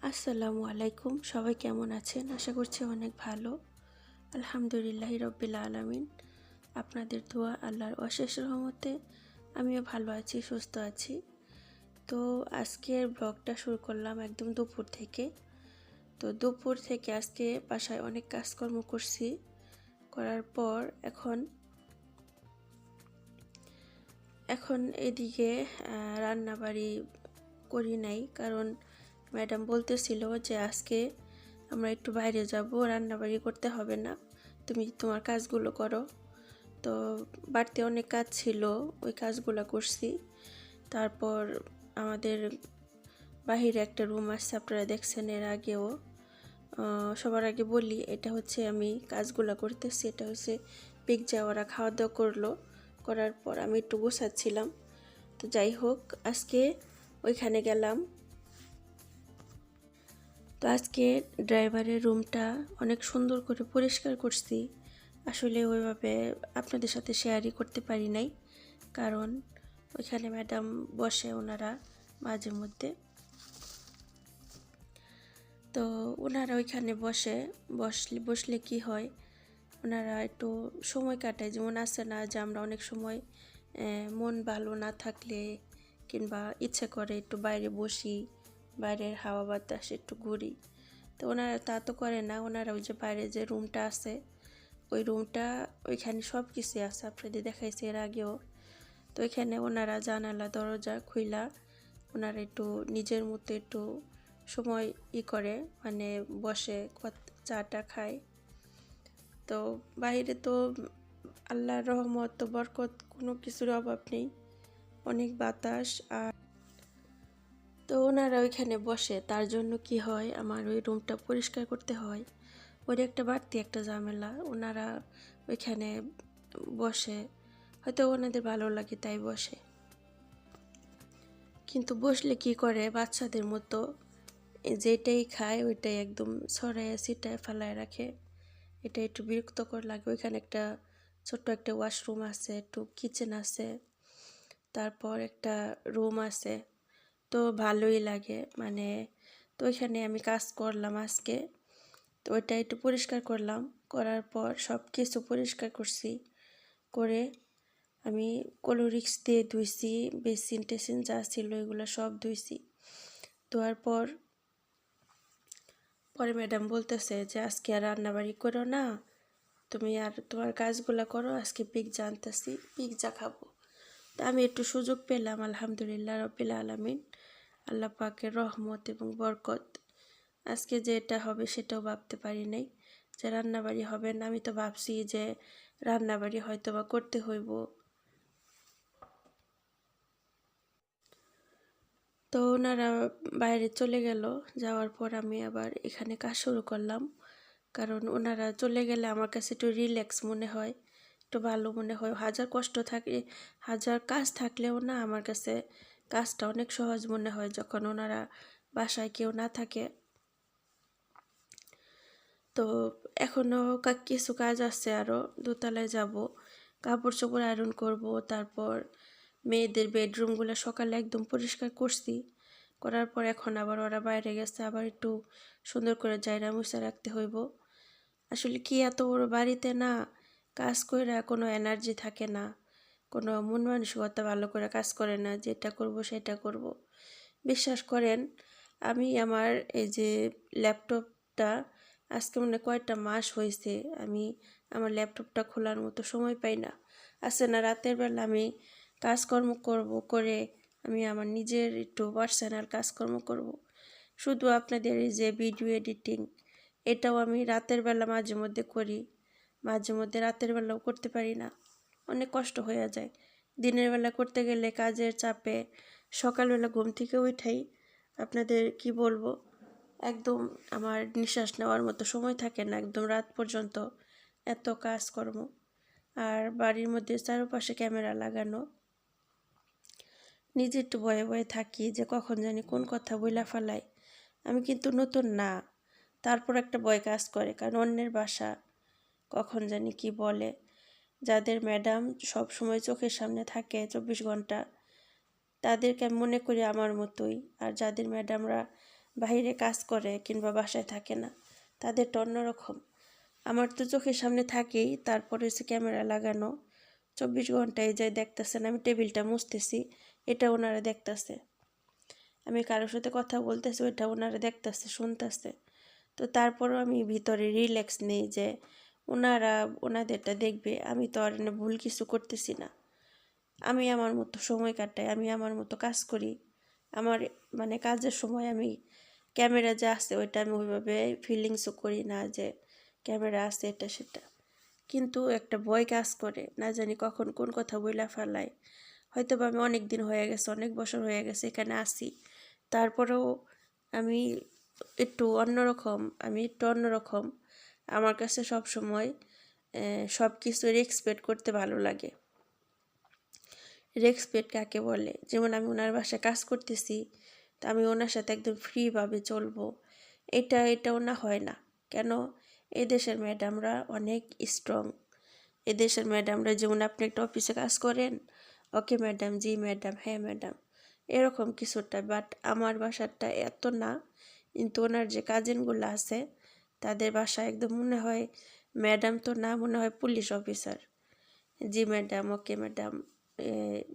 আসসালামু আলাইকুম। সবাই কেমন আছেন? আশা করছি অনেক ভালো। আলহামদুলিল্লাহি রব্বিল আলামিন। আপনাদের দোয়া আল্লাহর অশেষ রহমতে আমিও ভালো আছি, সুস্থ আছি। তো আজকের ব্লগটা শুরু করলাম একদম দুপুর থেকে। তো দুপুর থেকে আজকে বাসায় অনেক কাজকর্ম করছি। করার পর এখন এদিকে রান্নাবাড়ি করি নাই, কারণ ম্যাডাম বলতেছিল যে আজকে আমরা একটু বাইরে যাব, রান্নাবাড়ি করতে হবে না, তুমি তোমার কাজগুলো করো। তো বাড়িতে অনেক কাজ ছিল, ওই কাজগুলো করছি। তারপর আমাদের বাহিরে একটা রুম আছে, আপনারা দেখছেন এর আগেও। সবার আগে বলি, এটা হচ্ছে আমি কাজগুলো করতেছি, এটা হচ্ছে পিৎজা। ওরা খাওয়া দাওয়া করলো, করার পর আমি একটু গোছাচ্ছিলাম। তো যাই হোক, আজকে ওইখানে গেলাম। তো আজকে ড্রাইভারের রুমটা অনেক সুন্দর করে পরিষ্কার করছি। আসলে ওইভাবে আপনাদের সাথে শেয়ারই করতে পারি নাই, কারণ ওইখানে ম্যাডাম বসে ওনারা মাঝে মধ্যে। তো ওনারা ওইখানে বসলে কি হয়, ওনারা একটু সময় কাটায়। যেমন আছে না যে আমরা অনেক সময় মন ভালো না থাকলে কিংবা ইচ্ছে করে একটু বাইরে বসি, বাইরের হাওয়া বাতাস একটু ঘুরি। তো ওনারা তা তো করে না, ওনারা ওই যে বাইরে যে রুমটা আছে, ওই রুমটা ওইখানে সব কিছুই আছে, আপনাদের দেখাইছে এর আগেও। তো এখানে ওনারা জানালা দরজা খুইলা ওনারা একটু নিজের মতো একটু সময় করে, মানে বসে চাটা খায়। তো বাইরে তো আল্লাহর রহমত তো বরকত, কোনো কিছুর অভাব নেই, অনেক বাতাস। আর তো ওনারা ওইখানে বসে, তার জন্য কি হয়, আমার ওই রুমটা পরিষ্কার করতে হয়। ওর একটা বাড়তি একটা ঝামেলা। ওনারা ওইখানে বসে, হয়তো ওনাদের ভালো লাগে তাই বসে, কিন্তু বসলে কি করে বাচ্চাদের মতো যেটাই খায় ওইটাই একদম ছড়ায় ছিটায় ফেলায় রাখে। এটা একটু বিরক্তকর লাগে। ওইখানে একটা ছোট্ট একটা ওয়াশরুম আছে, একটু কিচেন আছে, তারপর একটা রুম আছে। তো ভালোই লাগে, মানে তো ওইখানে আমি কাজ করলাম আজকে। তো ওইটা একটু পরিষ্কার করলাম, করার পর সব কিছু পরিষ্কার করছি, করে আমি ক্লোরিক্স দিয়ে ধুইছি, বেসিন টেসিন যা ছিল এগুলো সব ধুইছি। ধোয়ার পরে ম্যাডাম বলতেছে যে আজকে আর রান্নাবাড়ি করো না, তুমি আর তোমার কাজগুলো করো, আজকে পিৎজা আনতেছি, পিৎজা খাবো। তা আমি একটু সুযোগ পেলাম, আলহামদুলিল্লাহ রব্বিল আলামিন, আল্লাহ পাকের রহমত এবং বরকত। আজকে যে এটা হবে সেটাও ভাবতে পারি নাই যে রান্নাবাড়ি হবে না। আমি তো ভাবছি যে রান্নাবাড়ি হয়তো বা করতে হইব। তো ওনারা বাইরে চলে গেল, যাওয়ার পর আমি আবার এখানে কাজ শুরু করলাম। কারণ ওনারা চলে গেলে আমার কাছে একটু রিল্যাক্স মনে হয়, একটু ভালো মনে হয়। হাজার কষ্ট থাকে, হাজার কাজ থাকলেও না, আমার কাছে কাজটা অনেক সহজ মনে হয় যখন ওনারা বাসায় কেউ না থাকে। তো এখনও কিছু কাজ আছে, আরও দোতলায় যাব, কাপড় চোপড় আয়রন করব। তারপর মেয়েদের বেডরুমগুলো সকালে একদম পরিষ্কার করছি, করার পর এখন আবার ওরা বাইরে গেছে, আবার একটু সুন্দর করে জায়গা মুছে রাখতে হইব। আসলে কি, এত বড় বাড়িতে না কাজ করে কোনো এনার্জি থাকে না, কোনো মন মানসিকতা ভালো করে কাজ করে না, যেটা করব সেটা করব। বিশ্বাস করেন, আমি আমার এই যে ল্যাপটপটা আজকে মনে কয়টা মাস হয়েছে, আমি আমার ল্যাপটপটা খোলার মতো সময় পাই না। আছে না, রাতের বেলা আমি কাজকর্ম করব, করে আমি আমার নিজের একটু পার্সোনাল কাজকর্ম করব। শুধু আপনাদের এই যে ভিডিও এডিটিং, এটাও আমি রাতের বেলা মাঝে মধ্যে করি, মাঝে মধ্যে রাতের বেলাও করতে পারি না, অনেক কষ্ট হয়ে যায়। দিনের বেলা করতে গেলে কাজের চাপে সকালবেলা ঘুম থেকে উঠাই, আপনাদের কি বলবো, একদম আমার নিঃশ্বাস নেওয়ার মতো সময় থাকে না, একদম রাত পর্যন্ত এত কাজকর্ম। আর বাড়ির মধ্যে চারপাশে ক্যামেরা লাগানো, নিজে একটু ভয়ে ভয়ে থাকি যে কখন জানি কোন কথা বইলা ফেলাই। আমি কিন্তু নতুন না, তারপর একটা ভয় কাজ করে, কারণ অন্যের বাসা, কখন জানি কি বলে। যাদের ম্যাডাম সব সময় চোখের সামনে থাকে 24 ঘন্টা, তাদেরকে আমি মনে করি আমার মতোই। আর যাদের ম্যাডামরা বাইরে কাজ করে কিংবা বাসায় থাকে না, তাদেরটা অন্যরকম। আমার তো চোখের সামনে থাকেই, তারপরে হচ্ছে ক্যামেরা লাগানো, 24 ঘন্টায় যাই দেখতেছেন আমি টেবিলটা মুছতেছি, এটা ওনারা দেখতেছে। আমি কারোর সাথে কথা বলতেছি, ওইটা ওনারা দেখতেছে, শুনতেছে। তো তারপরও আমি ভিতরে রিল্যাক্স নেই যে ওনারা ওনাদেরটা দেখবে, আমি তো আর ভুল কিছু করতেছি না। আমি আমার মতো সময় কাটাই, আমি আমার মতো কাজ করি। আমার মানে কাজের সময় আমি ক্যামেরা যা আছে ওইটা আমি ওইভাবে ফিলিংসও করি না যে ক্যামেরা আছে এটা সেটা। কিন্তু একটা ভয় কাজ করে, না জানি কখন কোন কথা বইলা ফেলায়। হয়তো বা আমি অনেক দিন হয়ে গেছে, অনেক বছর হয়ে গেছে এখানে আসি, তারপরেও আমি একটু অন্যরকম। আমার কাছে সব সময় সব কিছুর এক্সপেক্ট করতে ভালো লাগে। রেসপেক্ট কাকে বলে? যেমন আমি ওনার বাসায় কাজ করতেছি, তো আমি ওনার সাথে একদম ফ্রিভাবে চলবো, এটাও না হয় না। কেন? এদেশের ম্যাডামরা অনেক স্ট্রং। এদেশের ম্যাডামরা যেমন আপনি একটা অফিসে কাজ করেন, ওকে ম্যাডাম, জি ম্যাডাম, হ্যাঁ ম্যাডাম, এরকম কিছুটা। বাট আমার বাসাটা এত না। কিন্তু ওনার যে কাজিনগুলো আছে তাদের বাসায় একদম মনে হয় ম্যাডাম তো না, মনে হয় পুলিশ অফিসার। জি ম্যাডাম, ওকে ম্যাডাম,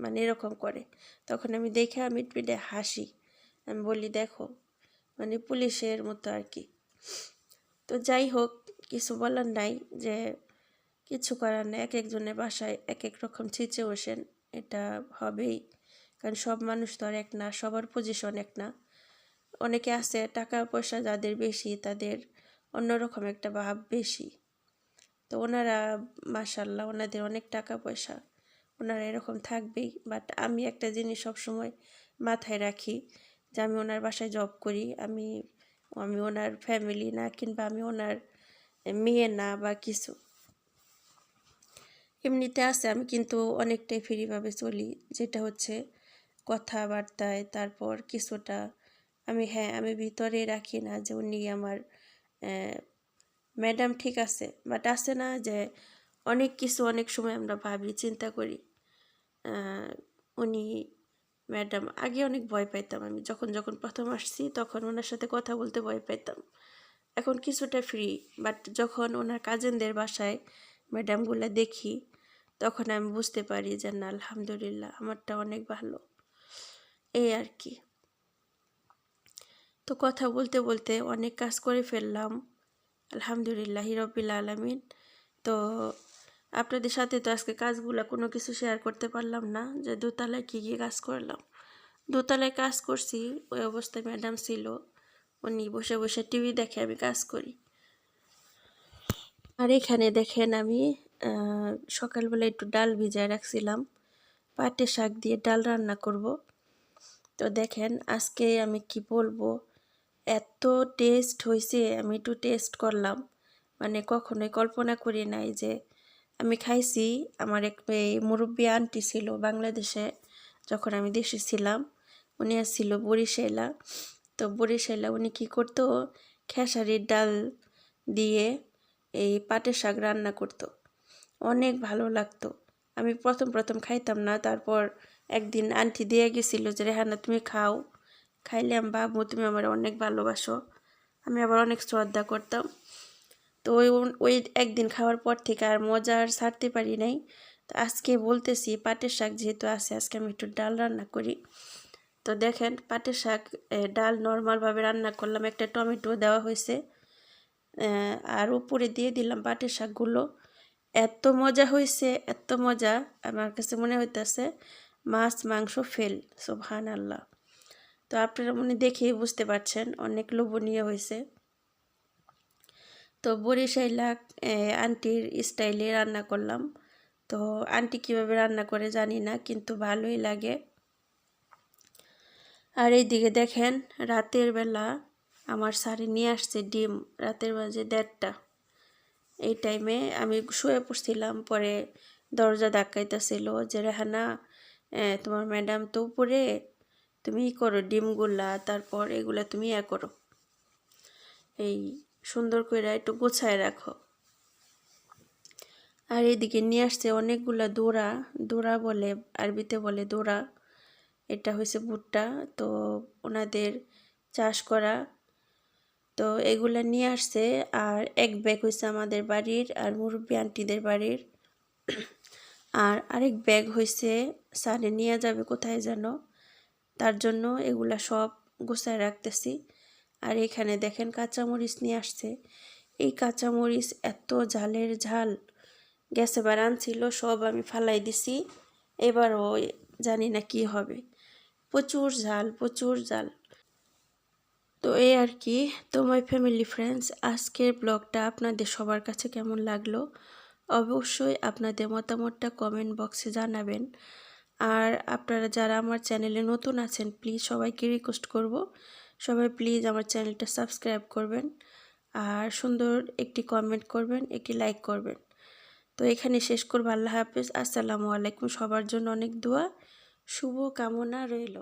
মানে এরকম করে। তখন আমি দেখে আমি পিঠে হাসি। আমি বলি দেখো, মানে পুলিশের মতো আর কি। তো যাই হোক, কিছু বলার নাই, যে কিছু করার নেই, এক একজনের বাসায় এক এক রকম সিচুয়েশন, এটা হবেই। কারণ সব মানুষ তো আর এক না, সবার পজিশন এক না। অনেকে আছে টাকা পয়সা যাদের বেশি, তাদের অন্যরকম একটা ভাব বেশি। তো ওনারা মাশাল্লাহ, ওনাদের অনেক টাকা পয়সা, ওনারা এরকম থাকবেই। বাট আমি একটা জিনিস সবসময় মাথায় রাখি, যে আমি ওনার বাসায় জব করি, আমি আমি ওনার ফ্যামিলি না, কিংবা আমি ওনার মেয়ে না বা কিছু। এমনিতে আছে আমি কিন্তু অনেকটাই ফ্রিভাবে চলি, যেটা হচ্ছে কথাবার্তায়, তারপর কিছুটা আমি ভিতরে রাখি না যে উনি আমার ম্যাডাম। ঠিক আছে, বাট আছে না যে অনেক কিছু অনেক সময় আমরা ভাবি, চিন্তা করি উনি ম্যাডাম। আগে অনেক ভয় পাইতাম, আমি যখন যখন প্রথম আসছি তখন ওনার সাথে কথা বলতে ভয় পাইতাম। এখন কিছুটা ফ্রি। বাট যখন ওনার কাজিনদের বাসায় ম্যাডামগুলো দেখি, তখন আমি বুঝতে পারি যে না, আলহামদুলিল্লাহ, আমারটা অনেক ভালো, এই আর কি। তো কথা বলতে বলতে অনেক কাজ করে ফেললাম, আলহামদুলিল্লাহ রব্বিল আলামিন। তো আপনাদের সাথে তো আজকে কাজগুলো কোনো কিছু শেয়ার করতে পারলাম না, যে দোতলায় কী কী কাজ করলাম। দোতলায় কাজ করছি, ওই অবস্থায় ম্যাডাম ছিল, উনি বসে বসে টিভি দেখে, আমি কাজ করি। আর এখানে দেখেন আমি সকালবেলা একটু ডাল ভিজায় রাখছিলাম, পাটের শাক দিয়ে ডাল রান্না করব। তো দেখেন আজকে আমি কি বলবো, এত টেস্ট হয়েছে, আমি একটু টেস্ট করলাম, মানে কখনোই কল্পনা করি নাই যে আমি খাইছি। আমার এক মুরব্বী আন্টি ছিল বাংলাদেশে, যখন আমি দেশে ছিলাম, উনি আসছিল বরিশালা। তো বরিশালা উনি কী করতো, খেসারির ডাল দিয়ে এই পাটের শাক রান্না করতো, অনেক ভালো লাগতো। আমি প্রথম প্রথম খাইতাম না, তারপর একদিন আন্টি দিয়ে গেছিল যে রেহানা তুমি খাও। খাইলাম, বাবু তুমি আমার অনেক ভালোবাসো, আমি আবার অনেক শ্রদ্ধা করতাম। তো ওই একদিন খাওয়ার পর থেকে আর মজা আর ছাড়তে পারি নাই। তো আজকে বলতেছি পাটের শাক যেহেতু আছে, আজকে আমি একটু ডাল রান্না করি। তো দেখেন পাটের শাক ডাল নর্মালভাবে রান্না করলাম, একটা টমেটো দেওয়া হয়েছে, আর উপরে দিয়ে দিলাম পাটের শাকগুলো। এত মজা হয়েছে, এত মজা, আমার কাছে মনে হইতেছে মাছ মাংস ফেল, সুবহানাল্লাহ। তো আপনারা মনে দেখেই বুঝতে পারছেন অনেক লোভনীয় হয়েছে। তো বরিশাইলা আন্টির স্টাইলে রান্না করলাম। তো আন্টি কীভাবে রান্না করে জানি না, কিন্তু ভালোই লাগে। আর এইদিকে দেখেন রাতের বেলা আমার স্যারে নিয়ে আসছে ডিম, রাতের বাজে 1:30। এই টাইমে আমি শুয়ে পড়ছিলাম, পরে দরজা ধাক্কাইতেছিল যে রেহানা তোমার ম্যাডাম তো উপরে, তুমি করো ডিমগুলা, তারপর এগুলা তুমি করো, এই সুন্দর করে একটু গোছায় রাখো। আর এদিকে নিয়ে আসছে অনেকগুলা দোরা, দোরা বলে, আরবিতে বলে দোরা, এটা হয়েছে ভুট্টা। তো ওনাদের চাষ করা। তো এগুলা নিয়ে আসছে, আর এক ব্যাগ হয়েছে আমাদের বাড়ির আর মুরব্বী আন্টিদের বাড়ির, আর আরেক ব্যাগ হয়েছে সানে নিয়ে যাবে কোথায় যেন, তার জন্য এগুলা সব গোছায় রাখতেছি। আর এখানে দেখেন কাঁচামরিচ নিয়ে আসছে। এই কাঁচামরিচ এত ঝালের ঝাল, গ্যাসে বার আনছিল, সব আমি ফালাই দিছি। এবারও জানি না কি হবে, প্রচুর ঝাল, প্রচুর ঝাল। তো এই আর কি। তো মাই ফ্যামিলি ফ্রেন্ডস, আজকের ব্লগটা আপনাদের সবার কাছে কেমন লাগলো অবশ্যই আপনাদের মতামতটা কমেন্ট বক্সে জানাবেন। আর আপনারা যারা আমার চ্যানেলে নতুন আছেন, প্লিজ সবাইকে রিকোয়েস্ট করব, সবাই প্লিজ আমার চ্যানেলটা সাবস্ক্রাইব করবেন, আর সুন্দর একটি কমেন্ট করবেন, একটি লাইক করবেন। তো এখানে শেষ করব। আল্লাহ হাফেজ, আসসালামু আলাইকুম। সবার জন্য অনেক দোয়া শুভ কামনা রইল।